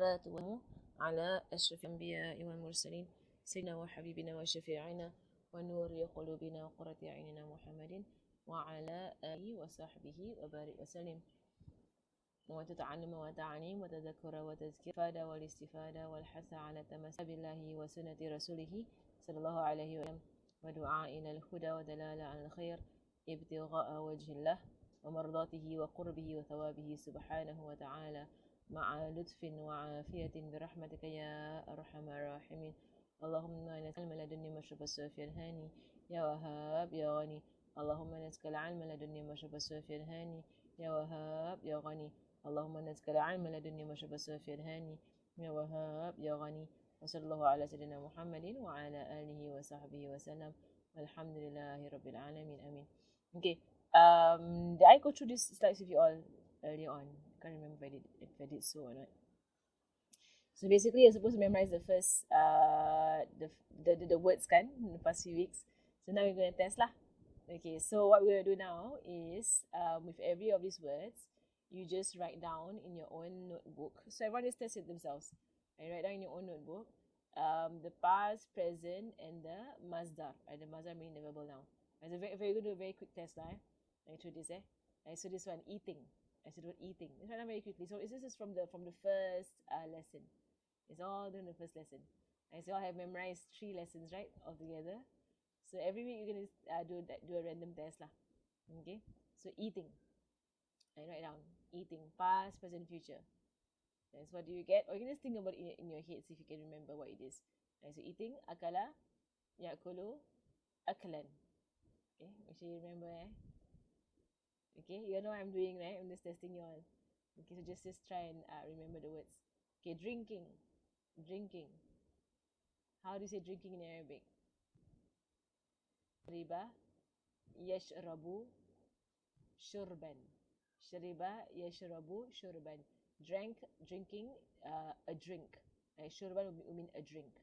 والصلاة والسلام على أشرف الأنبياء والمرسلين سيدنا وحبيبنا وشفيعنا ونور قلوبنا وقرة أعيننا محمد وعلى آله وصحبه وبارك وسلم. وتتعلم وتعليم وتذكر وتذكير والاستفادة والحث على التمسك بالله وسنة رسوله صلى الله عليه وسلم ودعاء إلى الهدى ودلالة على الخير ابتغاء وجه الله ومرضاته وقربه وثوابه سبحانه وتعالى مع لطف وعافية برحمتك يا أرحم الراحمين. اللهم نسأل العلم لدني مشرب السوفي الهاني يا وهاب يا غني. اللهم نسأل العلم لدني مشرب السوفي الهاني يا وهاب يا غني. اللهم نسأل العلم لدني مشرب السوفي الهاني يا وهاب يا غني. وصلى الله على سيدنا محمد وعلى آله وصحبه وسلم والحمد لله رب العالمين. Amin. Okay. Did I go through this slides with you all earlier on? I can't remember if I did so or not. So basically, you're supposed to memorize the first the words kan in the past few weeks. So now we're going to test lah. Okay. So what we're going to do now is with every of these words, you just write down in your own notebook. So everyone just test it themselves. And write down in your own notebook the past, present, and the masdar. The masdar meaning the verbal noun. So we're going to do a very quick test now. I show this so this one, eating. I said what eating. Let's write down very quickly. So this is from the first lesson. It's all done in the first lesson. So I have memorized 3 lessons, right, altogether. So every week you're going to do a random test lah. Okay. So eating. I write down eating, past, present, future. So what do you get? Or you can just think about it in your head, see if you can remember what it is. So eating, akala, yakulu, aklan. Okay, make sure you remember. Okay, you know what I'm doing, right? I'm just testing you all. Okay, so just try and remember the words. Okay, drinking. How do you say drinking in Arabic? Shariba, yashrabu, shurban. Shariba, yashrabu, shurban. Drinking, a drink. Shurban would mean a drink.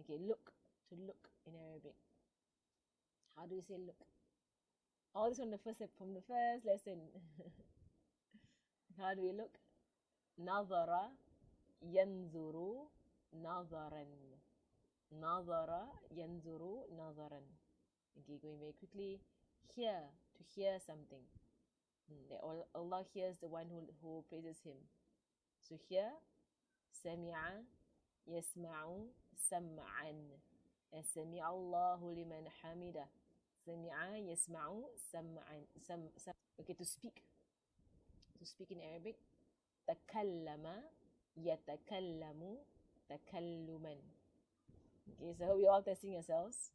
Okay, look, to look in Arabic. How do you say look? All this from the first lesson. How do we look? Nazara, yanzuru, nazaran. Nazara, yanzuru, nazaran. Okay, going very quickly. Hear, to hear something. Allah hears the one who praises him. So here, sami'a, yasma'u, sam'an. Sami'a Allahu liman hamida. Sami'a, yasma'u, sam'an. Okay, to speak. To speak in Arabic. Takallama, yatakallamu, takalluman. Okay, so I hope you're all testing yourselves.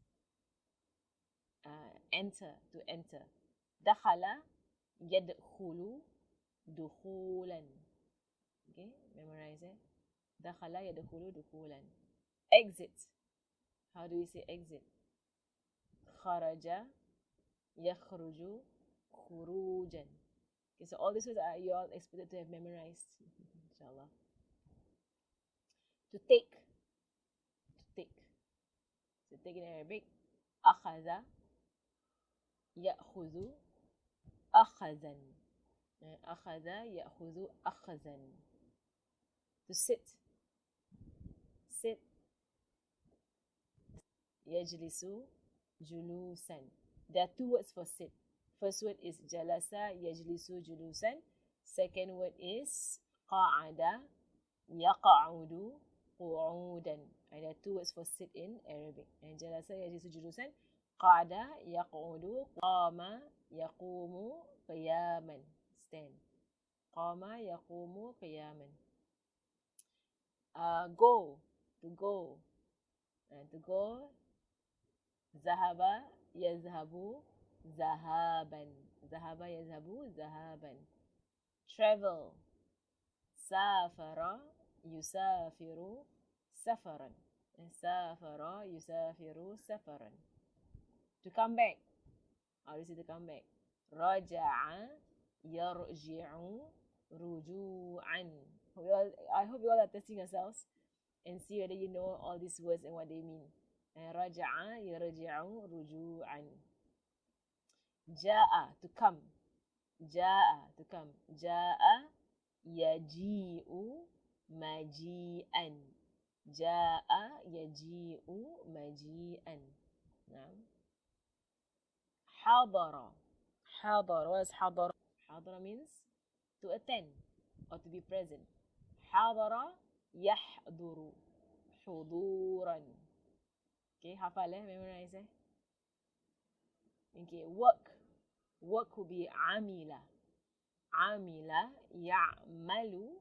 Enter, to enter. Dakhala, yadkhulu, dukhulan. Okay, memorize it. Dakhala, yadkhulu, dukhulan. Exit. How do we say exit? Kharaja, yakhruju, khurujan. Okay, so all these words are you all expected to have memorized, inshallah. To take. So take in Arabic. Akhadha, ya'khudhu, akhazan. Akhadha, ya'khudhu, akhazan. To sit. Yajlisu, julusan. There are 2 words for sit. First word is jalasa, yajlisu, julusan. Second word is qa'ada, yaqa'udu, qu'udan. There are 2 words for sit in Arabic. And jalasa, yajlisu, julusan. Qa'ada, yaq'udu, qama, yaqumu, qiyaman. Stand. Qama, yaqumu, qiyaman. Go. To go. To go. Zahaba, yazhabu, zahaban. Zahaba, yazhabu, zahaban. Travel. Safara, yusafiru, safaran. Safara, yusafiru, safaran. To come back. How do you say to come back? Raja'a, yarji'u, ruju'an. I hope you all are testing yourselves and see whether you know all these words and what they mean. Raja'a, yarji'u, ruju'an. Ja'a, to come. Ja'a, to come. Ja'a, yaji'u, مجيئا. جاء يجيء مجيئا. نعم. حضر. حضر. What is حضر? حضر means to attend or to be present. حضر يحضر حضورا. Okay, hafal memorize Okay, work. Work will be عمل. عمل يعمل.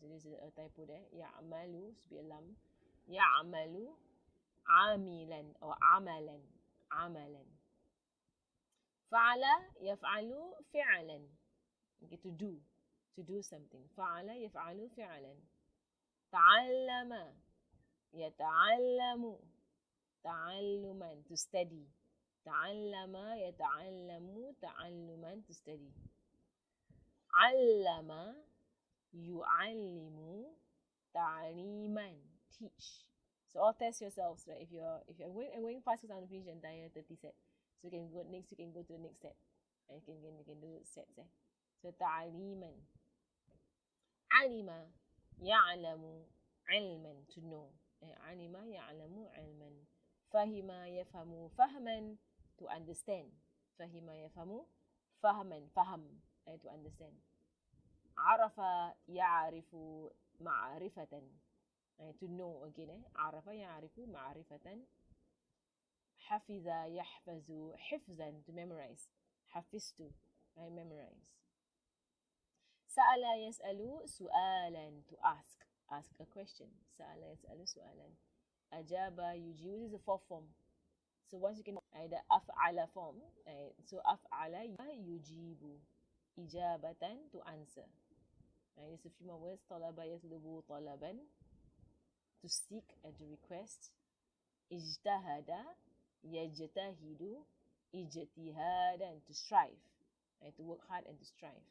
There's a typo there. يعمل should be a lam. يعمل عاملا or عملا. عملا. فعل يفعل فعلا. Okay, to do. To do something. فعل يفعل فعلا. تعلم يتعلم تعلما to study. تعلم يتعلم تعلما to study. علم يعلم تعليما teach. So all test yourselves, right? If you're going fast, because I'm going to finish the entire 30 set. So you can go next. You can go to the next set. You can do sets. So تعليما. علم يعلم علما to know. علم يعلم علما. فهم يفهم فهما to understand. فهم يفهم فهما فهم to understand. عرف يعرف معرفة to know again. عرف يعرف معرفة. حفظ يحفظ حفظا to memorize. حفظت I memorize. سأل يسأل سؤالا to ask a question. سأل يسأل سؤالا. أجاب يجيب. This is the fourth form. So once you can the أفعل form. So أفعل يجيب إجابة to answer. There's a few more words. طلب يطلب طلبا to seek and to request. اجتهد يجتهد اجتهادا to strive. To work hard and to strive.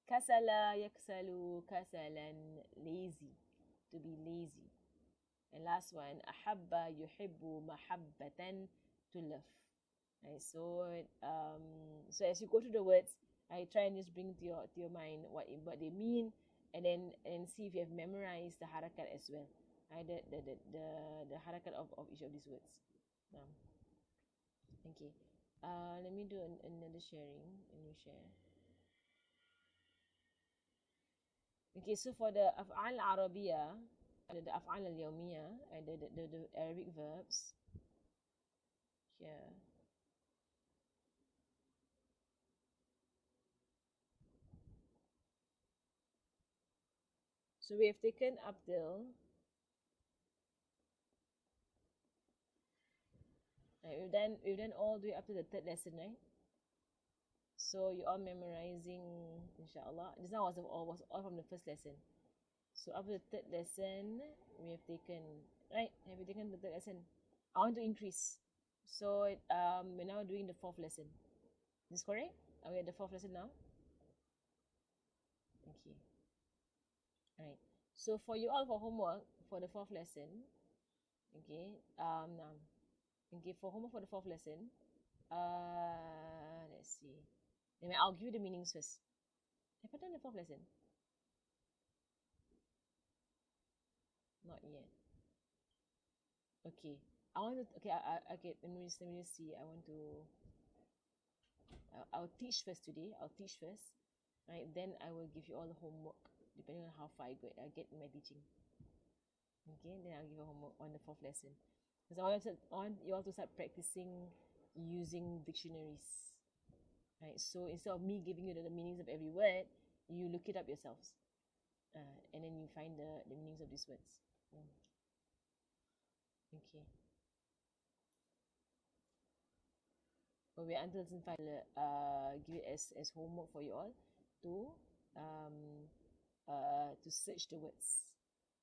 كسل يكسل كسلا lazy to be lazy. And last one, أحب يحب محبة to love. So as you go through the words, I try and just bring to your mind what they mean, and then see if you have memorized the harakat as well. The harakat of each of these words. Okay. Let me do another sharing. Let me share. Okay, so for the أفعال العربية, the أفعال اليومية, the Arabic verbs here. So we have taken up till we've done all the way up to the third lesson, right? So you're all memorizing, inshallah. This one was all from the first lesson. So up to the third lesson, we have taken, right? Have you taken the third lesson? I want to increase. So we're now doing the fourth lesson. Is this correct? Are we at the fourth lesson now? Okay. Alright. So for you all for homework for the fourth lesson, okay. Now, okay, for homework for the fourth lesson, let's see. Then I'll give you the meanings first. Have I done the fourth lesson? Not yet. Okay. I want to. Okay. Okay. Let me just see. I want to. I'll teach first today. I'll teach first. Right. Then I will give you all the homework depending on how far I get in my teaching. Okay. Then I'll give you homework on the fourth lesson because I want you all to start practicing using dictionaries. Right. So instead of me giving you the meanings of every word, you look it up yourselves, and then you find the meanings of these words. Okay. But we're until lesson 5. Give it as homework for you all to search the words.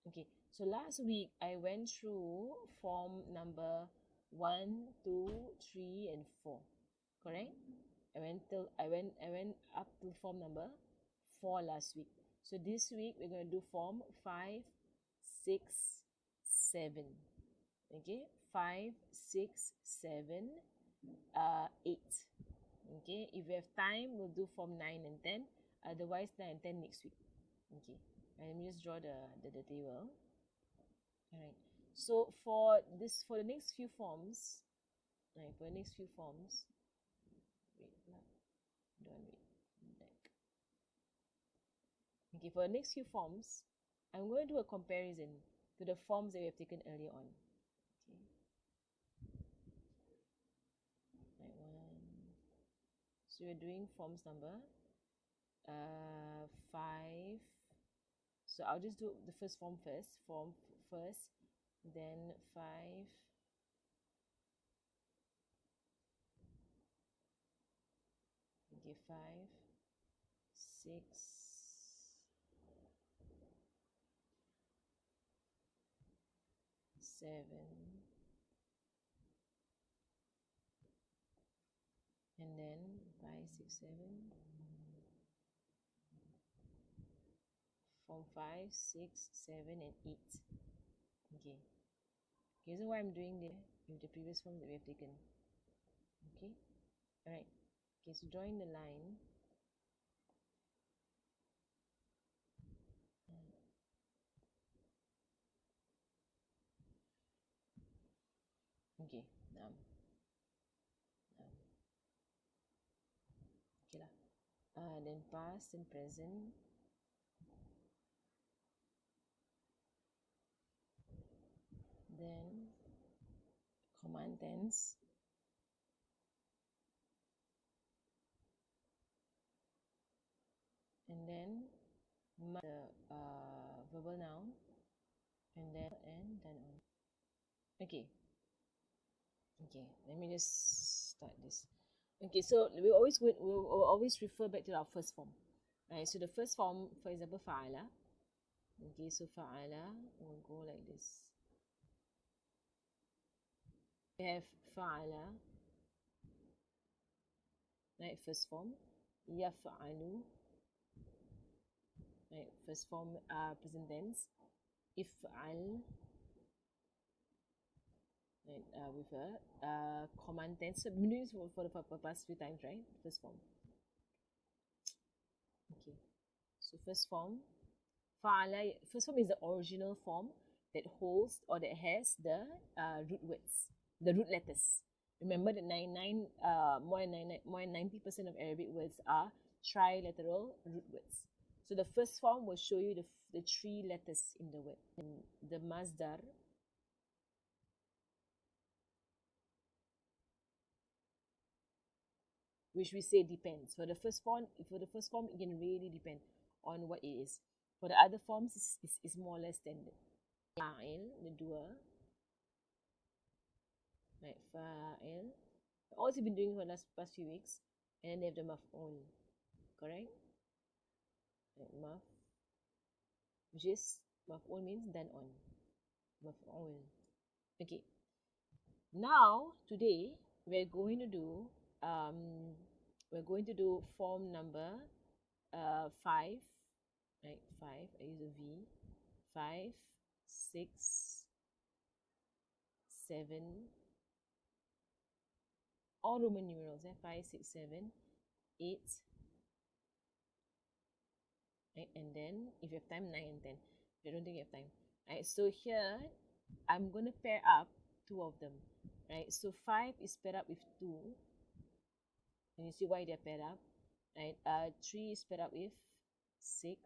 Okay. So last week I went through form number 1, 2, 3, and 4. Correct? I went up to form number 4 last week. So this week we're going to do form 5, 6, 7. Okay, 5, 6, 7, 8. Okay, if we have time, we'll do form 9 and 10. Otherwise, 9 and 10 next week. Okay, And let me just draw the table. Alright. So for the next few forms, right, for the next few forms, wait, don't wait, back. Okay, for the next few forms, I'm going to do a comparison to the forms that we have taken earlier on. Okay. Right, one. So we're doing forms number 5. So I'll just do the first form first, then 5, okay, 5, 6, 7, and then 5, 6, 7, form 5, 6, 7, and 8. Okay. Here's why I'm doing this with the previous forms that we have taken. Okay. Alright. Okay, so drawing the line. Okay, okay lah. Then past and present. Then command tense. And then the verbal noun. And then on. Okay. Okay, let me just start this. Okay, so we'll always refer back to our first form. Right, so the first form, for example, fa'ala. Okay, so fa'ala will go like this. We have fa'ala, right, first form. Yaf'alu, right, first form, present tense. If'al, right, with a command tense. So we're doing this for the past few times, right? First form. Okay, so first form. Fa'ala, first form is the original form that holds or that has the root words, the root letters. Remember that more than 90% of Arabic words are trilateral root words. So the first form will show you the 3 letters in the word. And the masdar, which we say depends. For the first form, it can really depend on what it is. For the other forms, is more or less standard. Fa'il, the doer. Right, fa'il. All you've been doing for the past few weeks. And then they have the maf'ul. Correct? Right, which is maf'ul means done on. Maf'ul. Okay. Now, today, we're going to do form number 5, right? 5. I use a V. 5, 6, 7. All Roman numerals. 5, 6, 7, 8. Right? And then, if you have time, 9 and 10. If you don't think you have time. Right? So here, I'm going to pair up 2 of them. Right? So 5 is paired up with 2. And you see why they're paired up. Right? 3 is paired up with 6.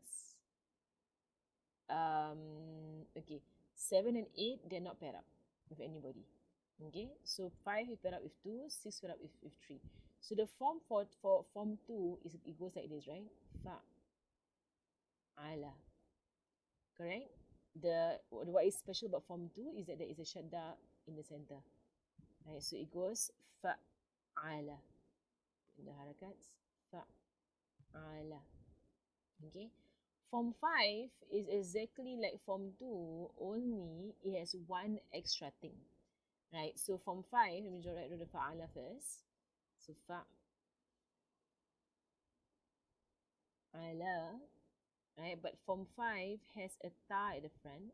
Okay. 7 and 8, they're not paired up with anybody. Okay, so 5 is paired up with 2, 6 paired up with 3. So the form for form 2 is, it goes like this, right? Fa'ala. Correct? What is special about form 2 is that there is a shadda in the center. Right, so it goes fa'ala. In the harakats, fa'ala. Okay, form 5 is exactly like form 2, only it has one extra thing. Right, so form 5, let me draw the fa'ala first. So fa'ala, right, but form 5 has a ta at the front.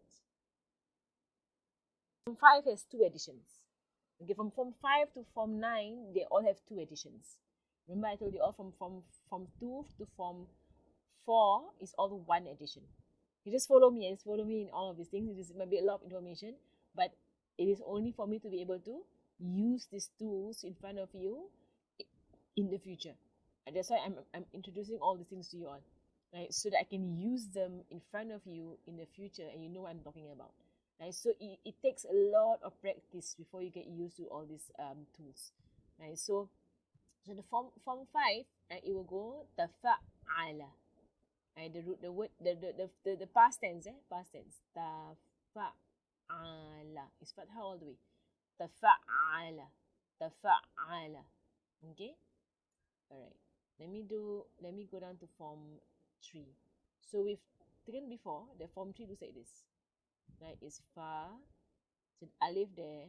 Form 5 has 2 additions. Okay, from form 5 to form 9, they all have 2 additions. Remember I told you all from 2 to form 4 is all 1 addition. You just follow me, and just follow me in all of these things. It might be a lot of information, but it is only for me to be able to use these tools in front of you in the future. And that's why I'm introducing all these things to you all, right? So that I can use them in front of you in the future, and you know what I'm talking about, right? So it takes a lot of practice before you get used to all these tools, right? So the form 5, right, it will go tafa'ala. Right, the word the past tense, past tense. Tafa'ala. It's fatha all the way. Tafa'ala. Tafa'ala. Okay? Alright. Let me go down to form 3. So we've taken before, the form 3 looks like this. Right, it's fa. So alif there.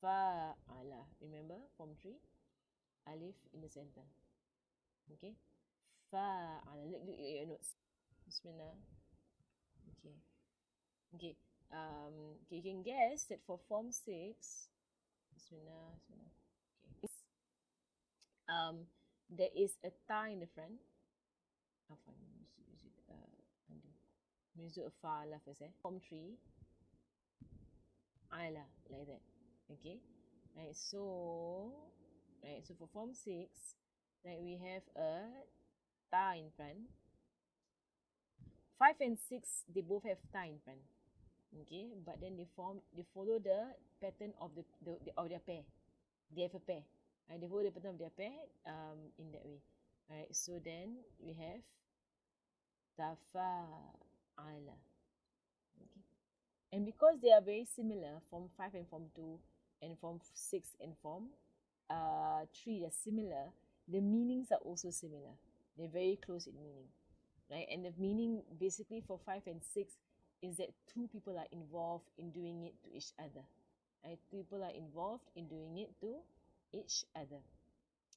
Fa'ala. Remember form 3? Alif in the center. Okay? Fa'ala. Look at your notes. Bismillah. Okay. Okay. Okay, you can guess that for form 6, Bismillah, Bismillah. Okay. There is a ta in the front. Afan, use it undo. Let's do a fa'ala first, Form 3, ala, like that. Okay. Right, so for form 6, right, we have a ta in front. 5 and 6, they both have ta in front. Okay, but then they follow the pattern of their pair. They have a pair. Right? They follow the pattern of their pair in that way. Alright, so then we have tafa'ala. Okay. And because they are very similar, form 5 and form 2, and form 6 and form 3 are similar, the meanings are also similar. They're very close in meaning. Right? And the meaning basically for 5 and 6 is that two people are involved in doing it to each other. Right? People are involved in doing it to each other.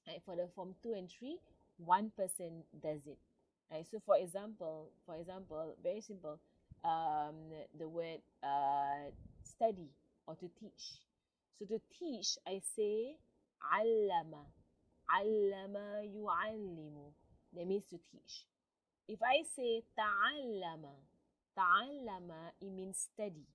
Right? For the form 2 and 3, one person does it. Right? So for example, very simple, the word study or to teach. So to teach, I say allama. Allama yu'allimu. That means to teach. If I say ta'allama, it means study.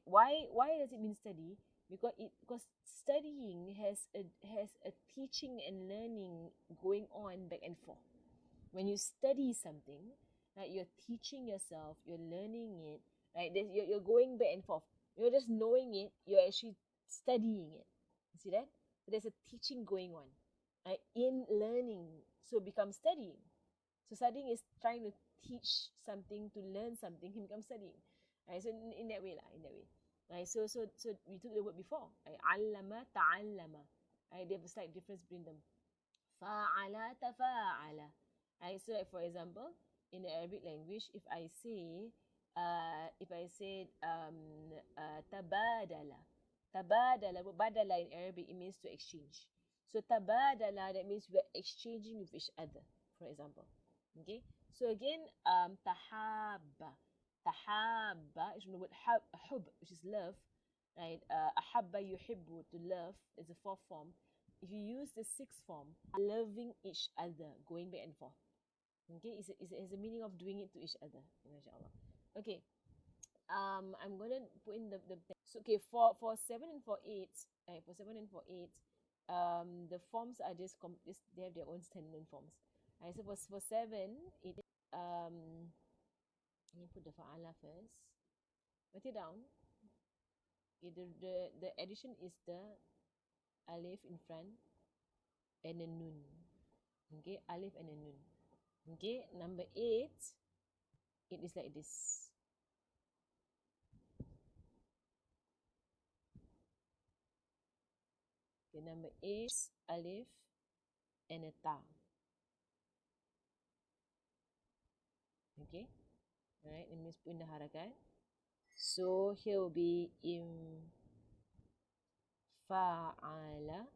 Why does it mean study? Because studying has a teaching and learning going on back and forth. When you study something, right, you're teaching yourself, you're learning it, right? You're going back and forth. You're just knowing it, you're actually studying it. You see that? So there's a teaching going on, right? In learning, so it becomes studying. So studying is trying to teach something, to learn something, it becomes studying. Right? So in that way, Right? So we took the word before. Right? Allama, ta'allama. Right? They have a slight difference between them. Fa'ala, tafa'ala. Right? So like for example, in the Arabic language, if I say tabadala. Badala in Arabic, it means to exchange. So tabadala, that means we're exchanging with each other, for example. Okay, so again, tahabba is from the word hub, which is love, right? Ahabba yuhibbu, to love, is the 4th form. If you use the 6th form, loving each other, going back and forth. Okay, it's a meaning of doing it to each other, inshallah. Okay, I'm gonna put in the so okay, for 7 and for 8, right? For 7 and for 8, the forms are just they have their own standalone forms. Right, so for 7, it let me put the fa'ala first. Write it down. Okay, the addition is the alif in front and a nun. Okay, alif and a nun. Okay, number 8, it is like this. Okay, number 8, alif and a ta. Okay, alright, let me put in the harakat. So here will be fa'ala.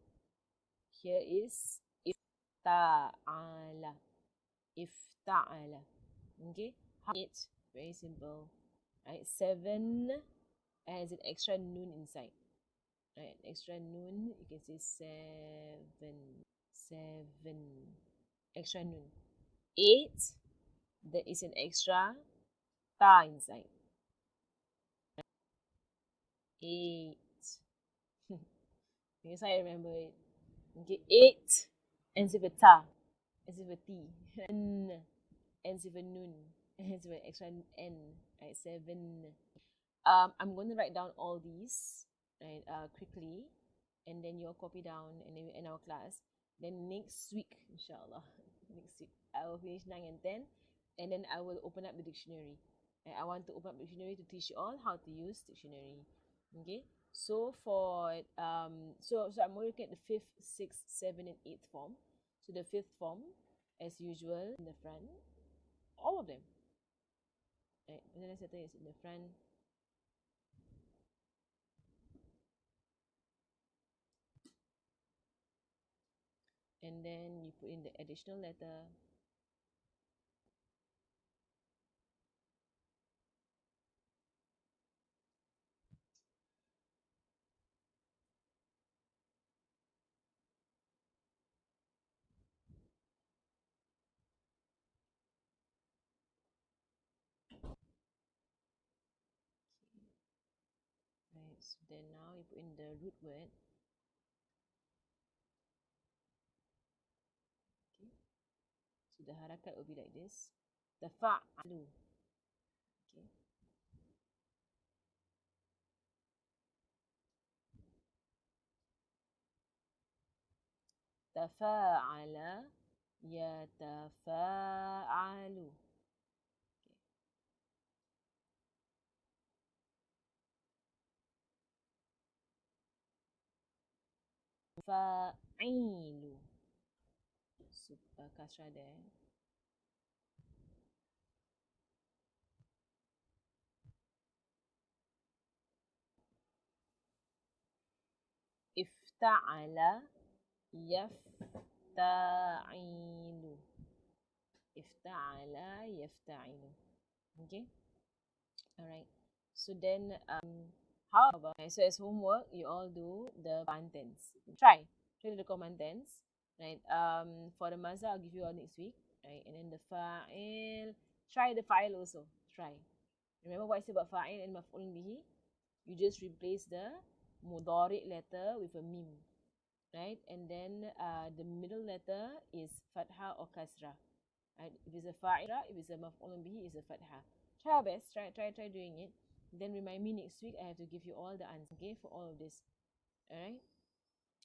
Here is ifta'ala. Ifta'ala. Okay, 8, very simple. Right, 7 has an extra nun inside. Right, extra nun, you can say 7. Extra nun. 8, there is an extra ta inside. 8. Because I remember it. Okay, 8 ends with a ta, ends with a t. N ends with a nun, ends with an extra n. Right, 7. I'm going to write down all these, right, quickly, and then you'll copy down, and then we end our class. Then next week, inshallah, next week I will finish 9 and 10, and then I will open up the dictionary. And I want to open up the dictionary to teach you all how to use dictionary. Okay. So for so I'm looking at the 5th, 6th, 7th, and 8th form. So the 5th form, as usual, in the front, all of them. Right, and then the settle is in the front. And then you put in the additional letter. Right, so then now you put in the root word. Okay, so the harakat will be like this. Tafa'alu. Okay, tafa'ala, yatafa'alu. Okay. Fa'ilu. So kasra there. Ifta'ala, yafta'ilu. Ifta'ala, yafta'ilu. Okay. All right. So then, how about, so as homework, you all do the command tense. Try the command tense, right? For the maza, I'll give you all next week, right? And then the fa'il, try the fa'il also. Try. Remember what I said about fa'il and maf'ul bihi? You just replace the mudari letter with a mim, right? And then the middle letter is fatha or kasra, right? If it's a fa'ila, if it's a maf'ul bihi, it's a fatha. Try our best. Try doing it. Then remind me next week. I have to give you all the answers, okay, for all of this. All right.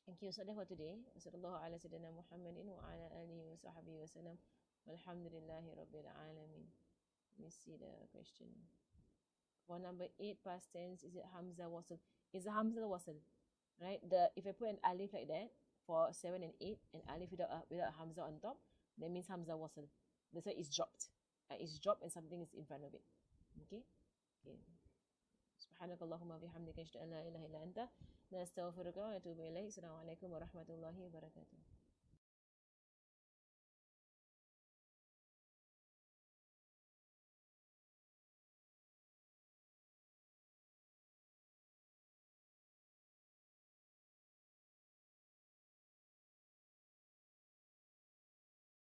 Thank you. So that's for today. Sallallahu ala sayyidina Muhammadin wa ala alihi wa sahbihi wa sallam. Walhamdulillahi rabbil alamin. Let me see the question. For number 8, past tense, is it hamza wasl? It's a hamza wasl, right? If I put an alif like that for 7 and 8, and alif without hamza on top, that means hamza wasl. That's why it's dropped. It's dropped and something is in front of it. Okay. Okay. سبحانك اللهم وبحمدك أشهد أن لا إله إلا أنت نستغفرك ونتوب إليك. السلام عليكم ورحمة الله وبركاته.